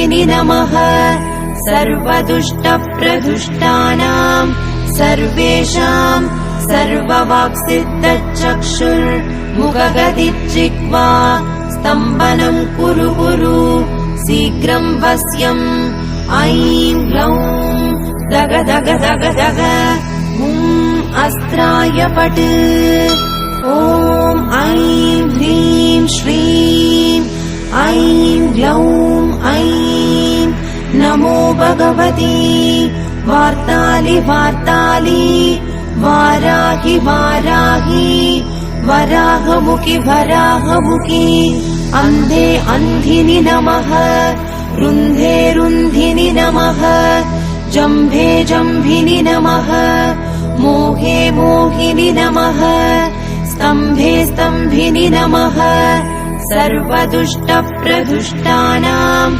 सर्वदुष्टदुष्टिनि नमः सर्वदुष्टप्रदुष्टानां सर्वेषां सर्ववाक्सिद्धचक्षुर्मुखगदिज्जिह्वा स्तम्भनं कुरु कुरु शीघ्रं वश्यम् ऐं ग्लौं दग दग दग दग अस्त्राय पट् ॐ ऐं ह्रीं श्रीं ऐं ग्लौं ऐं नमो भगवती वार्तालि वार्तालि वाराहि वाराहि वराहमुखि वराहमुखि अन्धे अन्धिनि नमः रुन्धे रुन्धिनि नमः जम्भे जम्भिनि नमः मोहे मोहिनि नमः स्तम्भे स्तम्भिनि नमः सर्वदुष्टप्रदुष्टानां